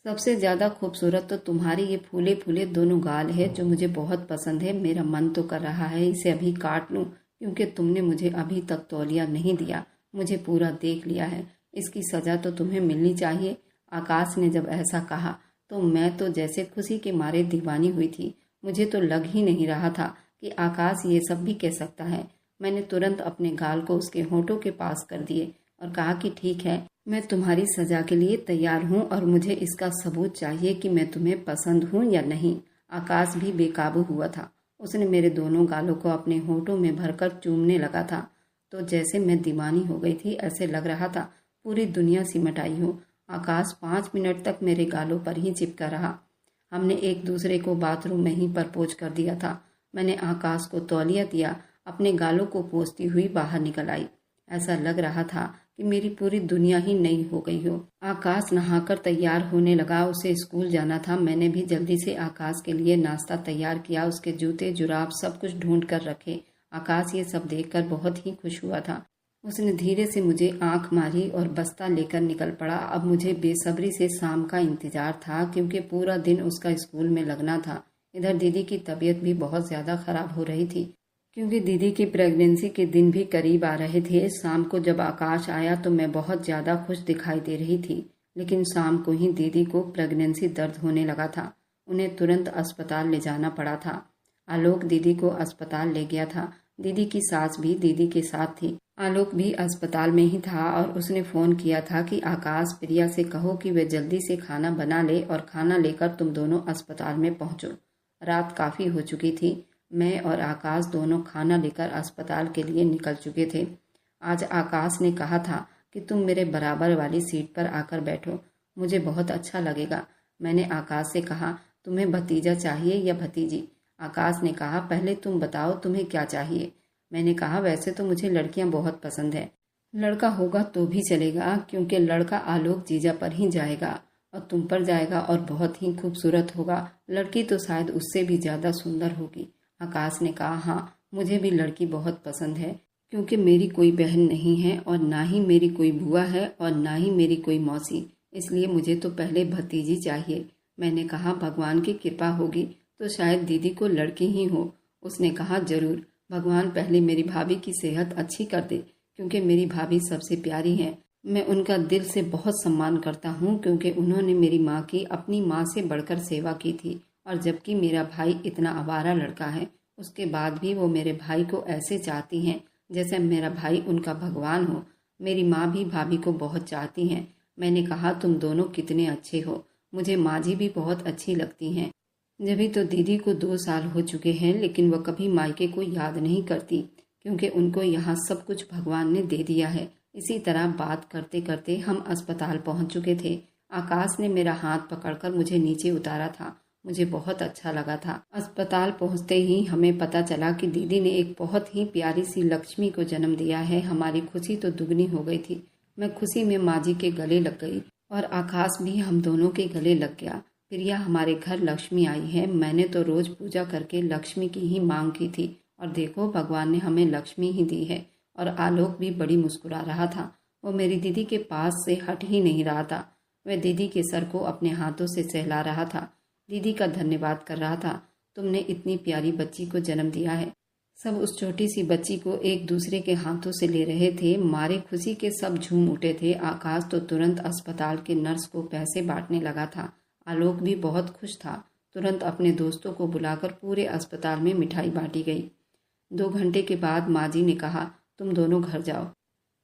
सबसे ज़्यादा खूबसूरत तो तुम्हारे ये फूले फूले दोनों गाल है जो मुझे बहुत पसंद है। मेरा मन तो कर रहा है इसे अभी काट लूं, क्योंकि तुमने मुझे अभी तक तौलिया नहीं दिया। मुझे पूरा देख लिया है। इसकी सज़ा तो तुम्हें मिलनी चाहिए। आकाश ने जब ऐसा कहा तो मैं तो जैसे खुशी के मारे दीवानी हुई थी। मुझे तो लग ही नहीं रहा था कि आकाश ये सब भी कह सकता है। मैंने तुरंत अपने गाल को उसके होठों के पास कर दिए और कहा कि ठीक है, मैं तुम्हारी सजा के लिए तैयार हूँ और मुझे इसका सबूत चाहिए कि मैं तुम्हें पसंद हूँ या नहीं। आकाश भी बेकाबू हुआ था। उसने मेरे दोनों गालों को अपने होठों में भरकर चूमने लगा था। तो जैसे मैं दीवानी हो गई थी, ऐसे लग रहा था पूरी दुनिया सिमट आई हो। आकाश 5 मिनट तक मेरे गालों पर ही चिपका रहा। हमने एक दूसरे को बाथरूम में ही प्रपोज कर दिया था। मैंने आकाश को तौलिया दिया, अपने गालों को पोंछती हुई बाहर निकल आई। ऐसा लग रहा था कि मेरी पूरी दुनिया ही नई हो गई हो। आकाश नहाकर तैयार होने लगा। उसे स्कूल जाना था। मैंने भी जल्दी से आकाश के लिए नाश्ता तैयार किया। उसके जूते, जुराब सब कुछ ढूंढ कर रखे। आकाश ये सब देखकर बहुत ही खुश हुआ था। उसने धीरे से मुझे आंख मारी और बस्ता लेकर निकल पड़ा। अब मुझे बेसब्री से शाम का इंतजार था, क्योंकि पूरा दिन उसका स्कूल में लगना था। इधर दीदी की तबीयत भी बहुत ज़्यादा खराब हो रही थी, क्योंकि दीदी की प्रेगनेंसी के दिन भी करीब आ रहे थे। शाम को जब आकाश आया तो मैं बहुत ज़्यादा खुश दिखाई दे रही थी, लेकिन शाम को ही दीदी को प्रेगनेंसी दर्द होने लगा था। उन्हें तुरंत अस्पताल ले जाना पड़ा था। आलोक दीदी को अस्पताल ले गया था। दीदी की सास भी दीदी के साथ थी। आलोक भी अस्पताल में ही था और उसने फ़ोन किया था कि आकाश, प्रिया से कहो कि वे जल्दी से खाना बना ले और खाना लेकर तुम दोनों अस्पताल में पहुँचो। रात काफ़ी हो चुकी थी। मैं और आकाश दोनों खाना लेकर अस्पताल के लिए निकल चुके थे। आज आकाश ने कहा था कि तुम मेरे बराबर वाली सीट पर आकर बैठो, मुझे बहुत अच्छा लगेगा। मैंने आकाश से कहा, तुम्हें भतीजा चाहिए या भतीजी? आकाश ने कहा, पहले तुम बताओ तुम्हें क्या चाहिए। मैंने कहा, वैसे तो मुझे लड़कियां बहुत पसंद है। लड़का होगा तो भी चलेगा, क्योंकि लड़का आलोक जीजा पर ही जाएगा और तुम पर जाएगा और बहुत ही खूबसूरत होगा। लड़की तो शायद उससे भी ज़्यादा सुंदर होगी। आकाश ने कहा, हाँ मुझे भी लड़की बहुत पसंद है, क्योंकि मेरी कोई बहन नहीं है और ना ही मेरी कोई बुआ है और ना ही मेरी कोई मौसी, इसलिए मुझे तो पहले भतीजी चाहिए। मैंने कहा, भगवान की कृपा होगी तो शायद दीदी को लड़की ही हो। उसने कहा, जरूर, भगवान पहले मेरी भाभी की सेहत अच्छी कर दे, क्योंकि मेरी भाभी सबसे प्यारी है। मैं उनका दिल से बहुत सम्मान करता हूँ, क्योंकि उन्होंने मेरी माँ की अपनी माँ से बढ़कर सेवा की थी। और जबकि मेरा भाई इतना आवारा लड़का है, उसके बाद भी वो मेरे भाई को ऐसे चाहती हैं जैसे मेरा भाई उनका भगवान हो। मेरी माँ भी भाभी को बहुत चाहती हैं। मैंने कहा, तुम दोनों कितने अच्छे हो। मुझे माँ जी भी बहुत अच्छी लगती हैं। जभी तो दीदी को 2 साल हो चुके हैं, लेकिन वह कभी मायके को याद नहीं करती, क्योंकि उनको यहाँ सब कुछ भगवान ने दे दिया है। इसी तरह बात करते करते हम अस्पताल पहुँच चुके थे। आकाश ने मेरा हाथ पकड़कर मुझे नीचे उतारा था। मुझे बहुत अच्छा लगा था। अस्पताल पहुँचते ही हमें पता चला कि दीदी ने एक बहुत ही प्यारी सी लक्ष्मी को जन्म दिया है। हमारी खुशी तो दुगनी हो गई थी। मैं खुशी में माँ जी के गले लग गई और आकाश भी हम दोनों के गले लग गया। प्रिया, हमारे घर लक्ष्मी आई है। मैंने तो रोज पूजा करके लक्ष्मी की ही मांग की थी और देखो भगवान ने हमें लक्ष्मी ही दी है। और आलोक भी बड़ी मुस्कुरा रहा था। वो मेरी दीदी के पास से हट ही नहीं रहा था। वह दीदी के सर को अपने हाथों से सहला रहा था, दीदी का धन्यवाद कर रहा था। तुमने इतनी प्यारी बच्ची को जन्म दिया है। सब उस छोटी सी बच्ची को एक दूसरे के हाथों से ले रहे थे। मारे खुशी के सब झूम उठे थे। आकाश तो तुरंत अस्पताल के नर्स को पैसे बांटने लगा था। आलोक भी बहुत खुश था। तुरंत अपने दोस्तों को बुलाकर पूरे अस्पताल में मिठाई बांटी गई। 2 घंटे के बाद माँ जी ने कहा, तुम दोनों घर जाओ,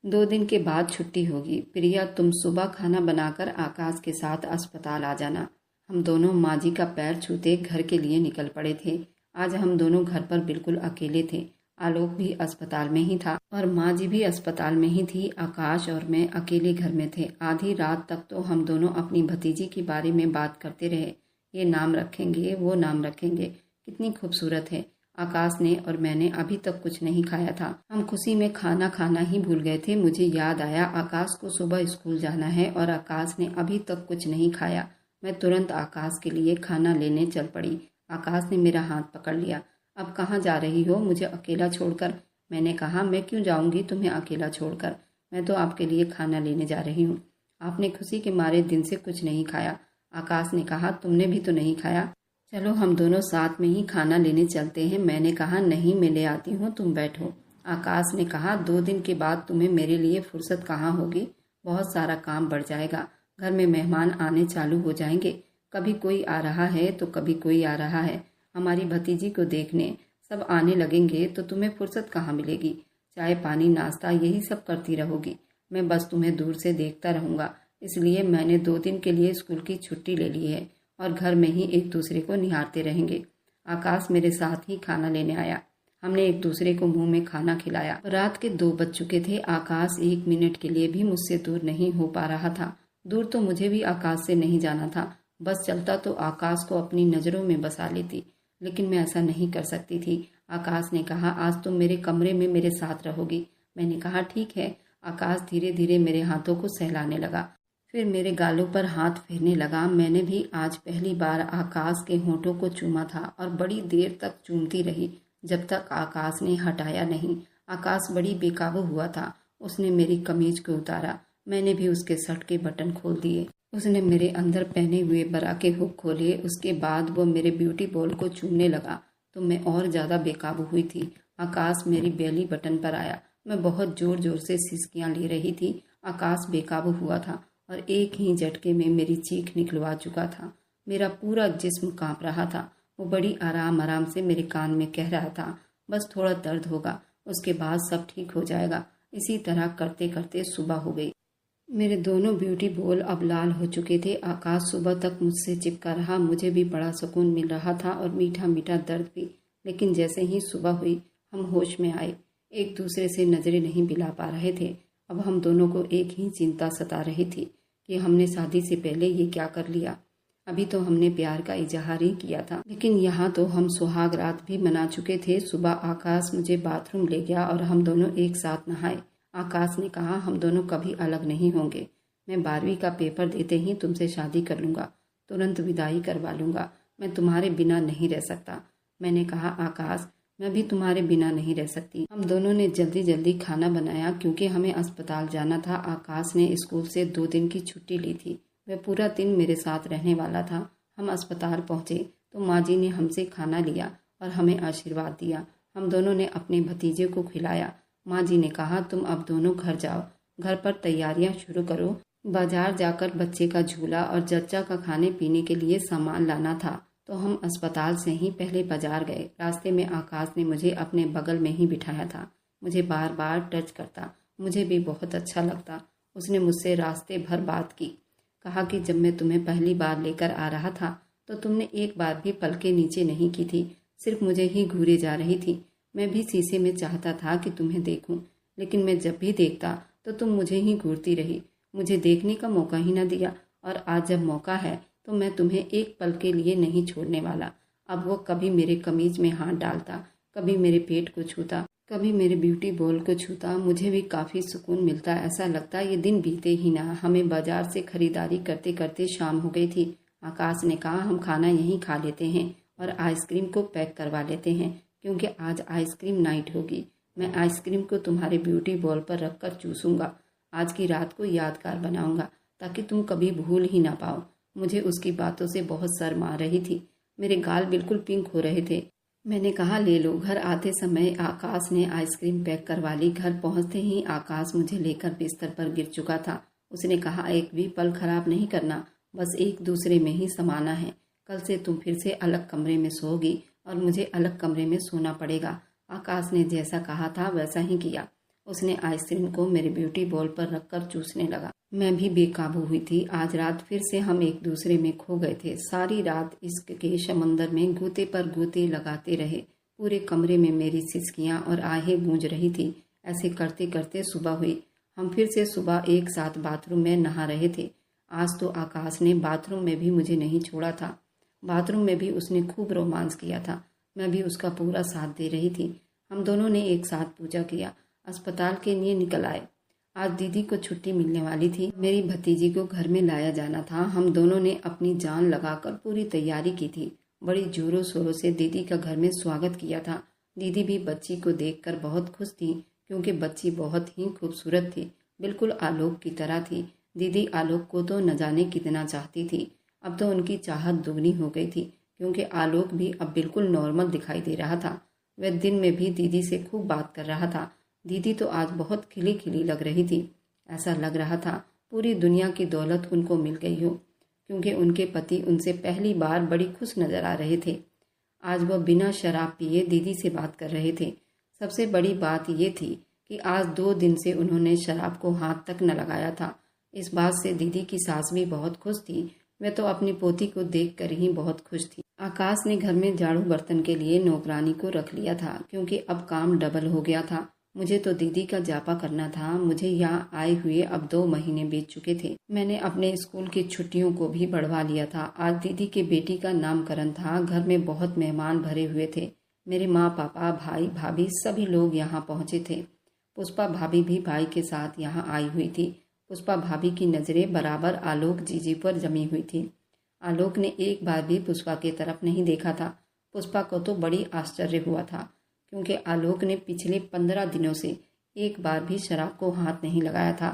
2 दिन के बाद छुट्टी होगी। प्रिया, तुम सुबह खाना बनाकर आकाश के साथ अस्पताल आ जाना। हम दोनों माँ जी का पैर छूते घर के लिए निकल पड़े थे। आज हम दोनों घर पर बिल्कुल अकेले थे। आलोक भी अस्पताल में ही था और माँ जी भी अस्पताल में ही थी। आकाश और मैं अकेले घर में थे। आधी रात तक तो हम दोनों अपनी भतीजी के बारे में बात करते रहे। ये नाम रखेंगे, वो नाम रखेंगे, कितनी खूबसूरत है। आकाश ने और मैंने अभी तक कुछ नहीं खाया था। हम खुशी में खाना खाना ही भूल गए थे। मुझे याद आया आकाश को सुबह स्कूल जाना है और आकाश ने अभी तक कुछ नहीं खाया। मैं तुरंत आकाश के लिए खाना लेने चल पड़ी। आकाश ने मेरा हाथ पकड़ लिया। अब कहाँ जा रही हो, मुझे अकेला छोड़कर? मैंने कहा, मैं क्यों जाऊंगी तुम्हें अकेला छोड़कर, मैं तो आपके लिए खाना लेने जा रही हूँ। आपने खुशी के मारे दिन से कुछ नहीं खाया। आकाश ने कहा, तुमने भी तो नहीं खाया, चलो हम दोनों साथ में ही खाना लेने चलते हैं। मैंने कहा, नहीं मैं ले आती हूँ, तुम बैठो। आकाश ने कहा, 2 दिन के बाद तुम्हें मेरे लिए फुर्सत कहाँ होगी, बहुत सारा काम बढ़ जाएगा। घर में मेहमान आने चालू हो जाएंगे, कभी कोई आ रहा है तो कभी कोई आ रहा है। हमारी भतीजी को देखने सब आने लगेंगे तो तुम्हें फुर्सत कहाँ मिलेगी। चाय पानी नाश्ता यही सब करती रहोगी। मैं बस तुम्हें दूर से देखता रहूँगा, इसलिए मैंने 2 दिन के लिए स्कूल की छुट्टी ले ली है और घर में ही एक दूसरे को निहारते रहेंगे। आकाश मेरे साथ ही खाना लेने आया। हमने एक दूसरे को मुंह में खाना खिलाया। रात के 2 बज चुके थे। आकाश 1 मिनट के लिए भी मुझसे दूर नहीं हो पा रहा था। दूर तो मुझे भी आकाश से नहीं जाना था। बस चलता तो आकाश को अपनी नज़रों में बसा लेती, लेकिन मैं ऐसा नहीं कर सकती थी। आकाश ने कहा, आज तुम मेरे कमरे में मेरे साथ रहोगी। मैंने कहा, ठीक है। आकाश धीरे धीरे मेरे हाथों को सहलाने लगा, फिर मेरे गालों पर हाथ फेरने लगा। मैंने भी आज पहली बार आकाश के होठों को चूमा था और बड़ी देर तक चूमती रही, जब तक आकाश ने हटाया नहीं। आकाश बड़ी बेकाबू हुआ था। उसने मेरी कमीज को उतारा। मैंने भी उसके शर्ट के बटन खोल दिए। उसने मेरे अंदर पहने हुए बरा के हुक खोले। उसके बाद वो मेरे ब्यूटी बॉल को चूमने लगा तो मैं और ज़्यादा बेकाबू हुई थी। आकाश मेरी बेली बटन पर आया। मैं बहुत ज़ोर ज़ोर से सिसकियाँ ले रही थी। आकाश बेकाबू हुआ था और एक ही झटके में मेरी चीख निकलवा चुका था। मेरा पूरा जिस्म काँप रहा था। वो बड़ी आराम आराम से मेरे कान में कह रहा था, बस थोड़ा दर्द होगा, उसके बाद सब ठीक हो जाएगा। इसी तरह करते करते सुबह हो गई। मेरे दोनों ब्यूटी बॉल अब लाल हो चुके थे। आकाश सुबह तक मुझसे चिपका रहा। मुझे भी बड़ा सुकून मिल रहा था और मीठा मीठा दर्द भी। लेकिन जैसे ही सुबह हुई हम होश में आए। एक दूसरे से नज़रें नहीं मिला पा रहे थे। अब हम दोनों को एक ही चिंता सता रही थी कि हमने शादी से पहले ये क्या कर लिया। अभी तो हमने प्यार का इजहार ही किया था, लेकिन यहाँ तो हम सुहाग रात भी मना चुके थे। सुबह आकाश मुझे बाथरूम ले गया और हम दोनों एक साथ नहाए। आकाश ने कहा, हम दोनों कभी अलग नहीं होंगे। मैं 12वीं का पेपर देते ही तुमसे शादी कर लूँगा, तुरंत विदाई करवा लूँगा। मैं तुम्हारे बिना नहीं रह सकता। मैंने कहा, आकाश मैं भी तुम्हारे बिना नहीं रह सकती। हम दोनों ने जल्दी जल्दी खाना बनाया क्योंकि हमें अस्पताल जाना था। आकाश ने स्कूल से 2 दिन की छुट्टी ली थी। वह पूरा दिन मेरे साथ रहने वाला था। हम अस्पताल पहुँचे तो माँ जी ने हमसे खाना लिया और हमें आशीर्वाद दिया। हम दोनों ने अपने भतीजे को खिलाया। माँ जी ने कहा, तुम अब दोनों घर जाओ, घर पर तैयारियां शुरू करो। बाजार जाकर बच्चे का झूला और जच्चा का खाने पीने के लिए सामान लाना था, तो हम अस्पताल से ही पहले बाजार गए। रास्ते में आकाश ने मुझे अपने बगल में ही बिठाया था। मुझे बार बार टच करता, मुझे भी बहुत अच्छा लगता। उसने मुझसे रास्ते भर बात की, कहा कि जब मैं तुम्हें पहली बार लेकर आ रहा था तो तुमने एक बार भी पलके नीचे नहीं की थी, सिर्फ मुझे ही घूरे जा रही थी। मैं भी शीशे में चाहता था कि तुम्हें देखूं, लेकिन मैं जब भी देखता तो तुम मुझे ही घूरती रही, मुझे देखने का मौका ही न दिया। और आज जब मौका है तो मैं तुम्हें एक पल के लिए नहीं छोड़ने वाला। अब वो कभी मेरे कमीज में हाथ डालता, कभी मेरे पेट को छूता, कभी मेरे ब्यूटी बॉल को छूता। मुझे भी काफ़ी सुकून मिलता। ऐसा लगता ये दिन बीते ही ना। हमें बाजार से खरीदारी करते करते शाम हो गई थी। आकाश ने कहा, हम खाना यहीं खा लेते हैं और आइसक्रीम को पैक करवा लेते हैं क्योंकि आज आइसक्रीम नाइट होगी। मैं आइसक्रीम को तुम्हारे ब्यूटी बॉल पर रखकर चूसूंगा। आज की रात को यादगार बनाऊंगा ताकि तुम कभी भूल ही ना पाओ। मुझे उसकी बातों से बहुत शर्म आ रही थी। मेरे गाल बिल्कुल पिंक हो रहे थे। मैंने कहा, ले लो। घर आते समय आकाश ने आइसक्रीम पैक करवा ली। घर पहुंचते ही आकाश मुझे लेकर बिस्तर पर गिर चुका था। उसने कहा, एक भी पल खराब नहीं करना, बस एक दूसरे में ही समाना है। कल से तुम फिर से अलग कमरे में सोओगी और मुझे अलग कमरे में सोना पड़ेगा। आकाश ने जैसा कहा था वैसा ही किया। उसने आइसक्रीम को मेरे ब्यूटी बॉल पर रखकर चूसने लगा। मैं भी बेकाबू हुई थी। आज रात फिर से हम एक दूसरे में खो गए थे। सारी रात इश्क के समंदर में गोते पर गोते लगाते रहे। पूरे कमरे में मेरी सिसकियां और आहें गूंज रही थी। ऐसे करते करते सुबह हुई। हम फिर से सुबह एक साथ बाथरूम में नहा रहे थे। आज तो आकाश ने बाथरूम में भी मुझे नहीं छोड़ा था। बाथरूम में भी उसने खूब रोमांस किया था। मैं भी उसका पूरा साथ दे रही थी। हम दोनों ने एक साथ पूजा किया, अस्पताल के लिए निकल आए। आज दीदी को छुट्टी मिलने वाली थी। मेरी भतीजी को घर में लाया जाना था। हम दोनों ने अपनी जान लगाकर पूरी तैयारी की थी। बड़ी जोरों शोरों से दीदी का घर में स्वागत किया था। दीदी भी बच्ची को देखकर बहुत खुश थी क्योंकि बच्ची बहुत ही खूबसूरत थी, बिल्कुल आलोक की तरह थी। दीदी आलोक को तो न जाने कितना चाहती थी। अब तो उनकी चाहत दुगनी हो गई थी क्योंकि आलोक भी अब बिल्कुल नॉर्मल दिखाई दे रहा था। वह दिन में भी दीदी से खूब बात कर रहा था। दीदी तो आज बहुत खिली खिली लग रही थी। ऐसा लग रहा था पूरी दुनिया की दौलत उनको मिल गई हो, क्योंकि उनके पति उनसे पहली बार बड़ी खुश नजर आ रहे थे। आज वह बिना शराब पिए दीदी से बात कर रहे थे। सबसे बड़ी बात ये थी कि आज 2 दिन से उन्होंने शराब को हाथ तक न लगाया था। इस बात से दीदी की सास भी बहुत खुश थी। वह तो अपनी पोती को देखकर ही बहुत खुश थी। आकाश ने घर में झाड़ू बर्तन के लिए नौकरानी को रख लिया था क्योंकि अब काम डबल हो गया था। मुझे तो दीदी का जापा करना था। मुझे यहाँ आए हुए अब 2 महीने बीत चुके थे। मैंने अपने स्कूल की छुट्टियों को भी बढ़वा लिया था। आज दीदी के बेटी का नामकरण था। घर में बहुत मेहमान भरे हुए थे। मेरे माँ पापा, भाई भाभी सभी लोग यहाँ पहुँचे थे। पुष्पा भाभी भी भाई के साथ यहाँ आई हुई थी। पुष्पा भाभी की नज़रें बराबर आलोक जीजी पर जमी हुई थी। आलोक ने एक बार भी पुष्पा की तरफ नहीं देखा था। पुष्पा को तो बड़ी आश्चर्य हुआ था क्योंकि आलोक ने पिछले 15 दिनों से एक बार भी शराब को हाथ नहीं लगाया था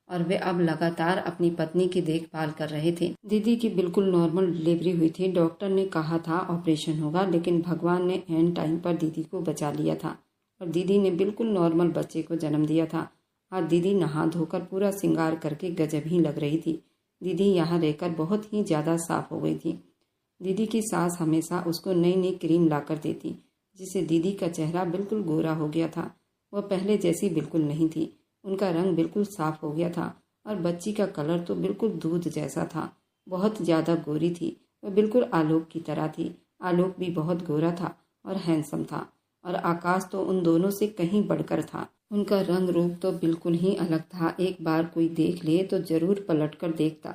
और वे अब लगातार अपनी पत्नी की देखभाल कर रहे थे। दीदी की बिल्कुल नॉर्मल डिलीवरी हुई थी। डॉक्टर ने कहा था ऑपरेशन होगा, लेकिन भगवान ने एंड टाइम पर दीदी को बचा लिया था और दीदी ने बिल्कुल नॉर्मल बच्चे को जन्म दिया था। आज दीदी नहा धोकर पूरा श्रृंगार करके गजब ही लग रही थी। दीदी यहाँ रहकर बहुत ही ज़्यादा साफ हो गई थी। दीदी की सास हमेशा उसको नई नई क्रीम लाकर देती, जिससे दीदी का चेहरा बिल्कुल गोरा हो गया था। वह पहले जैसी बिल्कुल नहीं थी। उनका रंग बिल्कुल साफ हो गया था और बच्ची का कलर तो बिल्कुल दूध जैसा था। बहुत ज़्यादा गोरी थी। वह बिल्कुल आलोक की तरह थी। आलोक भी बहुत गोरा था और हैंडसम था और आकाश तो उन दोनों से कहीं बढ़कर था। उनका रंग रूप तो बिल्कुल ही अलग था। एक बार कोई देख ले तो जरूर पलट कर देखता।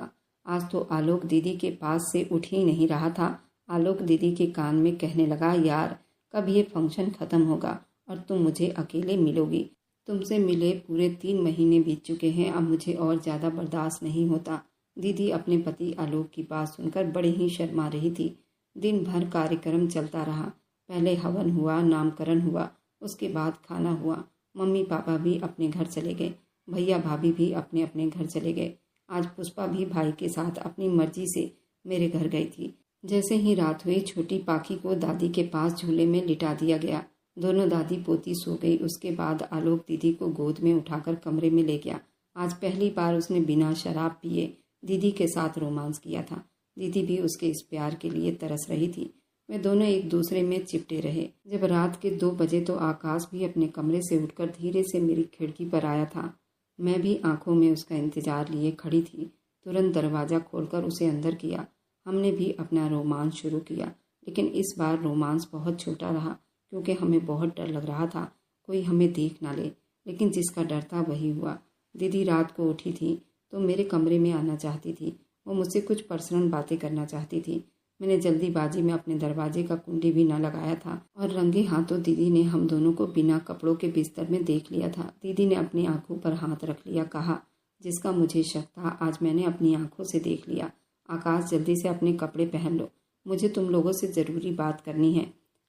आज तो आलोक दीदी के पास से उठ ही नहीं रहा था। आलोक दीदी के कान में कहने लगा, यार कब ये फंक्शन ख़त्म होगा और तुम मुझे अकेले मिलोगी। तुमसे मिले पूरे 3 महीने बीत चुके हैं, अब मुझे और ज़्यादा बर्दाश्त नहीं होता। दीदी अपने पति आलोक की बात सुनकर बड़े ही शर्मा रही थी। दिन भर कार्यक्रम चलता रहा। पहले हवन हुआ, नामकरण हुआ, उसके बाद खाना हुआ। मम्मी पापा भी अपने घर चले गए, भैया भाभी भी अपने अपने घर चले गए। आज पुष्पा भी भाई के साथ अपनी मर्जी से मेरे घर गई थी। जैसे ही रात हुई, छोटी पाखी को दादी के पास झूले में लिटा दिया गया। दोनों दादी पोती सो गई। उसके बाद आलोक दीदी को गोद में उठाकर कमरे में ले गया। आज पहली बार उसने बिना शराब पिए दीदी के साथ रोमांस किया था। दीदी भी उसके इस प्यार के लिए तरस रही थी। वे दोनों एक दूसरे में चिपटे रहे। जब रात के 2 बजे तो आकाश भी अपने कमरे से उठकर धीरे से मेरी खिड़की पर आया था। मैं भी आंखों में उसका इंतजार लिए खड़ी थी। तुरंत दरवाज़ा खोलकर उसे अंदर किया। हमने भी अपना रोमांस शुरू किया, लेकिन इस बार रोमांस बहुत छोटा रहा, क्योंकि हमें बहुत डर लग रहा था कोई हमें देख ना ले। लेकिन जिसका डर था वही हुआ। दीदी रात को उठी थी तो मेरे कमरे में आना चाहती थी। वो मुझसे कुछ पर्सनल बातें करना चाहती थी। मैंने जल्दीबाजी में अपने दरवाजे का कुंडी भी न लगाया था और रंगे हाथों दीदी ने हम दोनों को बिना कपड़ों के बिस्तर में देख लिया था। दीदी ने अपनी आंखों पर हाथ रख लिया, कहा, जिसका मुझे शक था आज मैंने अपनी आंखों से देख लिया। आकाश जल्दी से अपने कपड़े पहन लो, मुझे तुम लोगों से ज़रूरी बात करनी है।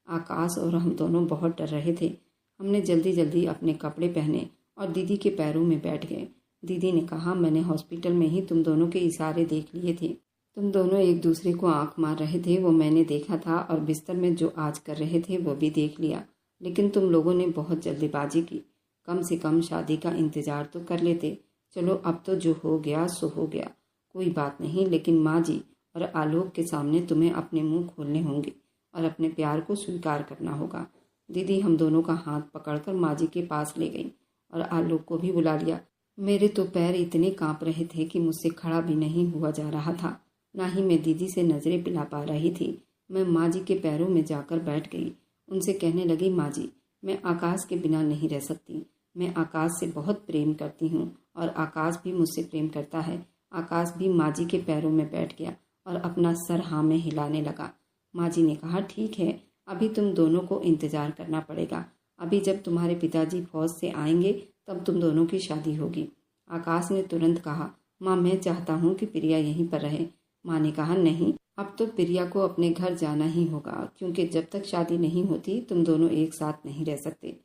आकाश और हम दोनों बहुत डर रहे थे। हमने जल्दी जल्दी अपने कपड़े पहने और दीदी के पैरों में बैठ गए। दीदी ने कहा, मैंने हॉस्पिटल में ही तुम दोनों के इशारे देख लिए थे। तुम दोनों एक दूसरे को आंख मार रहे थे, वो मैंने देखा था, और बिस्तर में जो आज कर रहे थे वो भी देख लिया। लेकिन तुम लोगों ने बहुत जल्दीबाजी की। कम से कम शादी का इंतजार तो कर लेते। चलो अब तो जो हो गया सो हो गया, कोई बात नहीं। लेकिन माँ जी और आलोक के सामने तुम्हें अपने मुंह खोलने होंगे और अपने प्यार को स्वीकार करना होगा। दीदी हम दोनों का हाथ पकड़कर माँ जी के पास ले गई और आलोक को भी बुला लिया। मेरे तो पैर इतने कांप रहे थे कि मुझसे खड़ा भी नहीं हुआ जा रहा था, ना ही मैं दीदी से नजरें पिला पा रही थी। मैं माँ जी के पैरों में जाकर बैठ गई। उनसे कहने लगी, माँ जी मैं आकाश के बिना नहीं रह सकती। मैं आकाश से बहुत प्रेम करती हूँ और आकाश भी मुझसे प्रेम करता है। आकाश भी माँ जी के पैरों में बैठ गया और अपना सर हाँ में हिलाने लगा। माँ जी ने कहा, ठीक है, अभी तुम दोनों को इंतजार करना पड़ेगा। अभी जब तुम्हारे पिताजी फौज से आएंगे तब तुम दोनों की शादी होगी। आकाश ने तुरंत कहा, माँ मैं चाहता हूँ कि प्रिया यहीं पर रहे। माँ ने कहा, नहीं, अब तो प्रिया को अपने घर जाना ही होगा, क्योंकि जब तक शादी नहीं होती तुम दोनों एक साथ नहीं रह सकते।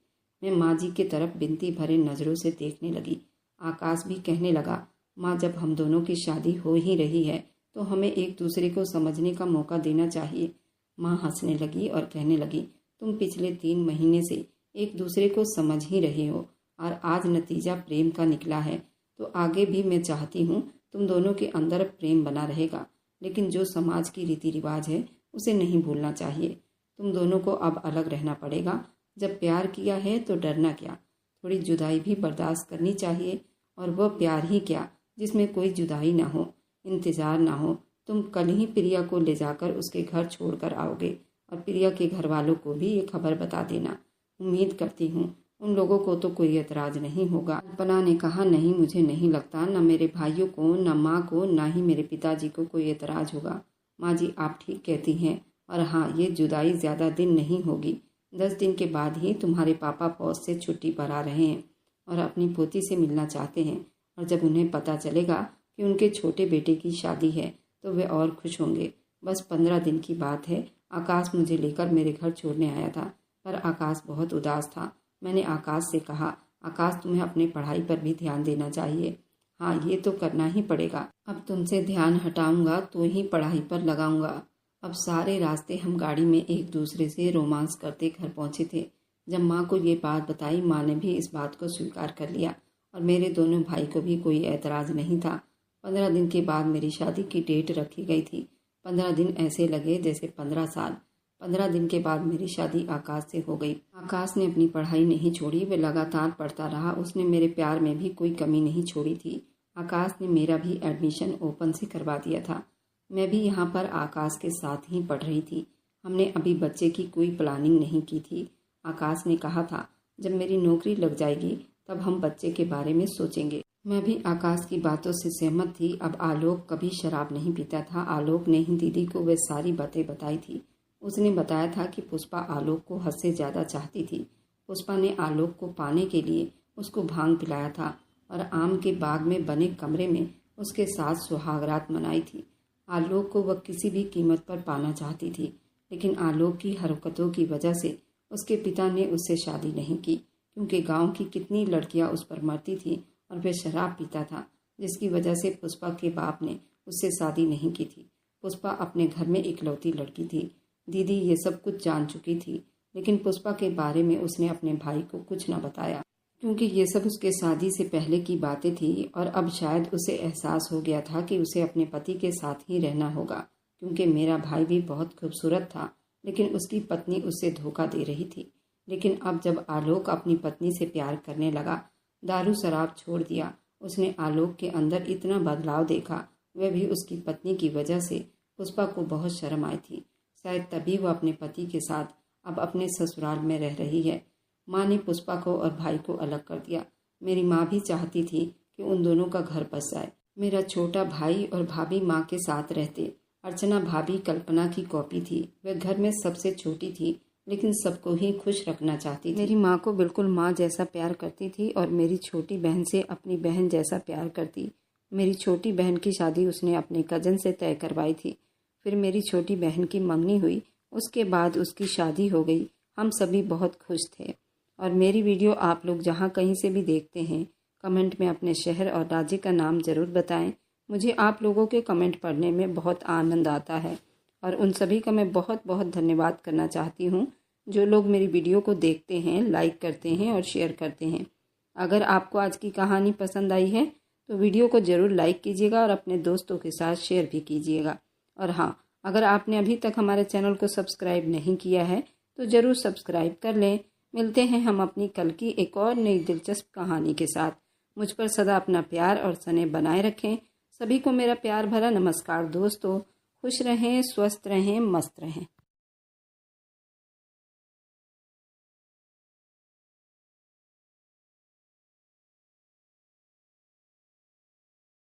मैं माँ जी की तरफ बिनती भरे नज़रों से देखने लगी। आकाश भी कहने लगा, माँ जब हम दोनों की शादी हो ही रही है तो हमें एक दूसरे को समझने का मौका देना चाहिए। माँ हंसने लगी और कहने लगी, तुम पिछले 3 महीने से एक दूसरे को समझ ही रहे हो और आज नतीजा प्रेम का निकला है, तो आगे भी मैं चाहती हूँ तुम दोनों के अंदर प्रेम बना रहेगा। लेकिन जो समाज की रीति रिवाज है उसे नहीं भूलना चाहिए। तुम दोनों को अब अलग रहना पड़ेगा। जब प्यार किया है तो डरना क्या, थोड़ी जुदाई भी बर्दाश्त करनी चाहिए। और वह प्यार ही क्या जिसमें कोई जुदाई ना हो, इंतज़ार ना हो। तुम कल ही प्रिया को ले जाकर उसके घर छोड़कर आओगे और प्रिया के घर वालों को भी ये खबर बता देना। उम्मीद करती हूँ उन लोगों को तो कोई एतराज़ नहीं होगा। कल्पना ने कहा, नहीं, मुझे नहीं लगता, न मेरे भाइयों को, न माँ को, न ही मेरे पिताजी को कोई एतराज़ होगा। माँ जी आप ठीक कहती हैं। और हाँ, ये जुदाई ज़्यादा दिन नहीं होगी। 10 दिन के बाद ही तुम्हारे पापा फौज से छुट्टी पर आ रहे हैं और अपनी पोती से मिलना चाहते हैं। और जब उन्हें पता चलेगा कि उनके छोटे बेटे की शादी है तो वे और खुश होंगे। बस 15 दिन की बात है। आकाश मुझे लेकर मेरे घर छोड़ने आया था, पर आकाश बहुत उदास था। मैंने आकाश से कहा, आकाश तुम्हें अपनी पढ़ाई पर भी ध्यान देना चाहिए। हाँ, ये तो करना ही पड़ेगा। अब तुमसे ध्यान हटाऊंगा तो ही पढ़ाई पर लगाऊंगा। अब सारे रास्ते हम गाड़ी में एक दूसरे से रोमांस करते घर पहुंचे थे। जब माँ को ये बात बताई, माँ ने भी इस बात को स्वीकार कर लिया और मेरे दोनों भाई को भी कोई एतराज़ नहीं था। 15 दिन के बाद मेरी शादी की डेट रखी गई थी। 15 दिन ऐसे लगे जैसे 15 साल। 15 दिन के बाद मेरी शादी आकाश से हो गई। आकाश ने अपनी पढ़ाई नहीं छोड़ी, वे लगातार पढ़ता रहा। उसने मेरे प्यार में भी कोई कमी नहीं छोड़ी थी। आकाश ने मेरा भी एडमिशन ओपन से करवा दिया था। मैं भी यहाँ पर आकाश के साथ ही पढ़ रही थी। हमने अभी बच्चे की कोई प्लानिंग नहीं की थी। आकाश ने कहा था, जब मेरी नौकरी लग जाएगी तब हम बच्चे के बारे में सोचेंगे। मैं भी आकाश की बातों से सहमत थी। अब आलोक कभी शराब नहीं पीता था। आलोक ने ही दीदी को वे सारी बातें बताई थी। उसने बताया था कि पुष्पा आलोक को हद से ज़्यादा चाहती थी। पुष्पा ने आलोक को पाने के लिए उसको भांग पिलाया था और आम के बाग में बने कमरे में उसके साथ सुहागरात मनाई थी। आलोक को वह किसी भी कीमत पर पाना चाहती थी, लेकिन आलोक की हरकतों की वजह से उसके पिता ने उससे शादी नहीं की, क्योंकि गांव की कितनी लड़कियां उस पर मरती थी और वह शराब पीता था, जिसकी वजह से पुष्पा के बाप ने उससे शादी नहीं की थी। पुष्पा अपने घर में इकलौती लड़की थी। दीदी ये सब कुछ जान चुकी थी, लेकिन पुष्पा के बारे में उसने अपने भाई को कुछ न बताया, क्योंकि ये सब उसके शादी से पहले की बातें थी। और अब शायद उसे एहसास हो गया था कि उसे अपने पति के साथ ही रहना होगा, क्योंकि मेरा भाई भी बहुत खूबसूरत था, लेकिन उसकी पत्नी उससे धोखा दे रही थी। लेकिन अब जब आलोक अपनी पत्नी से प्यार करने लगा, दारू शराब छोड़ दिया, उसने आलोक के अंदर इतना बदलाव देखा। वह भी उसकी पत्नी की वजह से पुष्पा को बहुत शर्म आई थी। शायद तभी वह अपने पति के साथ अब अपने ससुराल में रह रही है। माँ ने पुष्पा को और भाई को अलग कर दिया। मेरी माँ भी चाहती थी कि उन दोनों का घर बस जाए। मेरा छोटा भाई और भाभी माँ के साथ रहते। अर्चना भाभी कल्पना की कॉपी थी। वह घर में सबसे छोटी थी, लेकिन सबको ही खुश रखना चाहती थी। मेरी माँ को बिल्कुल माँ जैसा प्यार करती थी और मेरी छोटी बहन से अपनी बहन जैसा प्यार करती। मेरी छोटी बहन की शादी उसने अपने कज़न से तय करवाई थी। फिर मेरी छोटी बहन की मंगनी हुई, उसके बाद उसकी शादी हो गई। हम सभी बहुत खुश थे। और मेरी वीडियो आप लोग जहाँ कहीं से भी देखते हैं, कमेंट में अपने शहर और राज्य का नाम ज़रूर बताएं। मुझे आप लोगों के कमेंट पढ़ने में बहुत आनंद आता है और उन सभी का मैं बहुत बहुत धन्यवाद करना चाहती हूँ जो लोग मेरी वीडियो को देखते हैं, लाइक करते हैं और शेयर करते हैं। अगर आपको आज की कहानी पसंद आई है तो वीडियो को ज़रूर लाइक कीजिएगा और अपने दोस्तों के साथ शेयर भी कीजिएगा। और हाँ, अगर आपने अभी तक हमारे चैनल को सब्सक्राइब नहीं किया है तो ज़रूर सब्सक्राइब कर लें। मिलते हैं हम अपनी कल की एक और नई दिलचस्प कहानी के साथ। मुझ पर सदा अपना प्यार और स्नेह बनाए रखें। सभी को मेरा प्यार भरा नमस्कार दोस्तों। खुश रहें, स्वस्थ रहें, मस्त रहें।